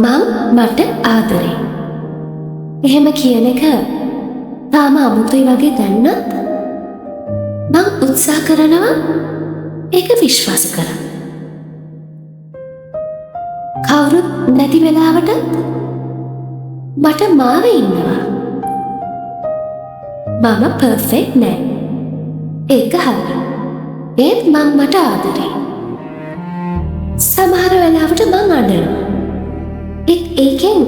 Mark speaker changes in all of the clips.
Speaker 1: මං මට ආදරේ. එහෙම කියන එක තාම අමුතුයි වගේ දැන්නත් මං උත්සාහ කරනවා ඒක විශ්වාස කරන්න. කවුරුත් නැති වෙලාවට මට මාව ඉන්නවා. මම පර්ෆෙක්ට් නෑ. ඒක හරි. ඒත් මං මට ආදරේ. සමහර වෙලාවට මං අඬනවා. ඒකෙන්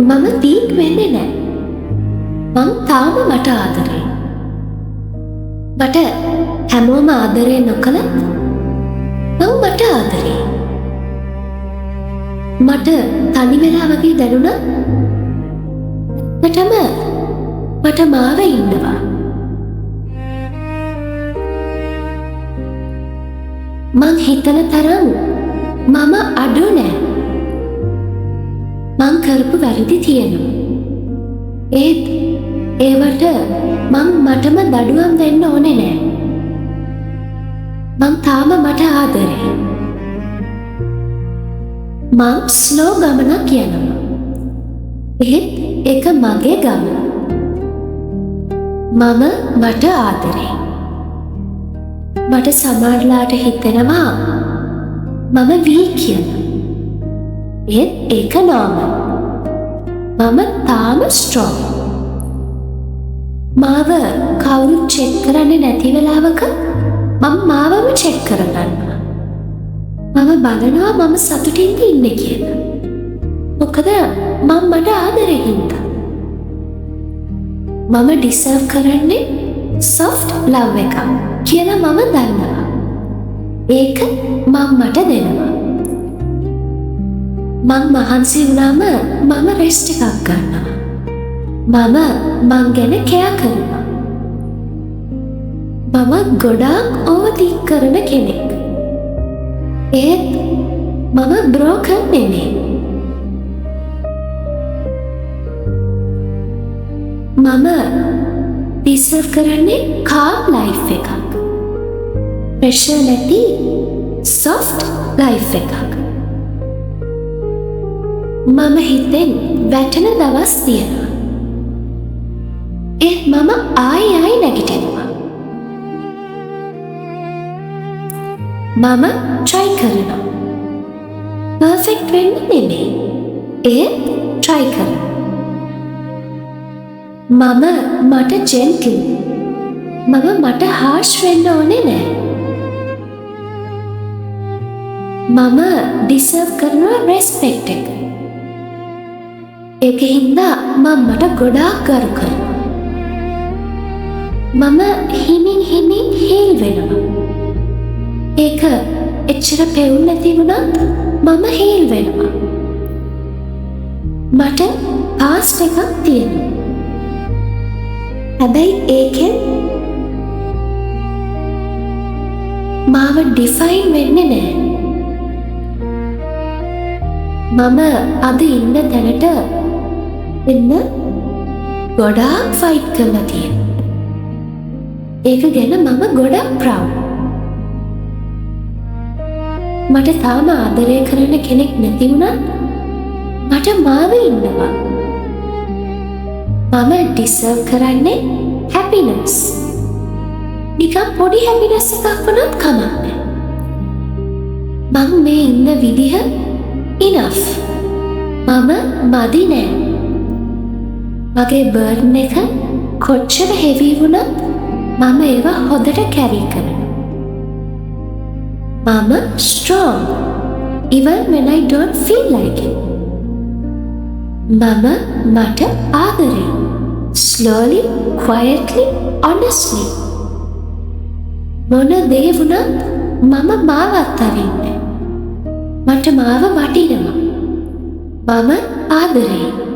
Speaker 1: මම වීක් වෙන්නේ නෑ. මං තාම මට ආදරේ. මට හැමෝම ආදරේ නොකළත් මං මට ආදරේ. මට තනි වෙලා වගේ දැනුණත් මට මාව ඉන්නවා. මං හිතන තරම් මම අඩු නෑ. මං කරපු වැරදි තියෙනවා. ඒත් ඒවට මං මටම දඩුවම් දෙන්න ඕනේ නෑ. මං තාම මට ආදරේ. මං ස්ලෝ ගමනක් යනවා. ඒත් ඒක මගේ ගමන. මම මට ආදරේ. මට සමහරලාට හිතෙනවා මම වීක් කියලා. ඒත් ඒක නෝමල්. මම තාම ස්ට්‍රෝං. මාව කවුරුත් චෙක් කරන්නේ නැති වෙලාවක මම මාවම චෙක් කරගන්නවා. මම බලනවා මම සතුටින්ද ඉන්නේ කියලා. මොකද මම මට ආදරේ හින්දා. මම ඩිසර්ව් කරන්නේ සොෆ්ට් ලව් එකක් කියලා මම දන්නවා. ඒක මම මට දෙනවා. මං මහන්සි වුණාම මම රෙස්ට් එකක් ගන්නවා. මං ගැන කෙයා කරනවා. මම ගොඩාක් ඕවර්තින්ක් කරන කෙනෙක්. ඒත් මම බ්‍රෝකන් නෙමෙයි. මම ඩිසර්ව් කරන්නේ කාම් ලයිෆ් එකක්. ප්‍රෙෂර් නැති සොෆ්ට් ලයිෆ් එකක්. මම හිතෙන් වැටෙන දවස් තියෙනවා. ඒත් මම ආයි නැගිටිනවා. මම try කරනවා. පර්ෆෙක්ට් වෙන්න නෙමෙයි. ඒත් try කරනවා. මම මට ජෙන්ටල්. මම මට හාර්ෂ් වෙන්න ඕනේ නෑ. මම ඩිසර්ව් කරනවා රෙස්පෙක්ට් එක. ඒක හින්දා මම මට ගොඩාක් ගරු කරනවා. මම හිමින් හීල් වෙනවා. ඒක එච්චර පෙවුම් නැති වුණත් මම හීල් වෙනවා. මට පාස්ට් එකක් තියෙනවා. හැබැයි ඒකෙන් මාව ඩිෆයින් වෙන්නේ නෑ. මම අද ඉන්න තැනට එන්න ගොඩාක් ෆයිට් කරලා තියෙනවා. ඒක ගැන මම ගොඩක් ප්‍රවුඩ්. මට තාම ආදරය කරන කෙනෙක් නැති වුණත් මට මාව ඉන්නවා. මම ඩිසර්ව් කරන්නේ හැපිනස්. නිකන් පොඩි හැපිනස් එකක් වුණත් කමක් නෑ. මං මේ ඉන්න විදිහ ඉනෆ්. මම මදි නෑ. මගේ බර්න් එක කොච්චර හෙවි වුණත් මම ඒව හොඳට කැරි කරනවා. මම strong even when I don't feel like it. මම මට ආදරේ. slowly, quietly, honestly. මොන දේ වුණත් මම මාව අත්හරින්නේ. මට මාව වටිනවා. මම ආදරේ.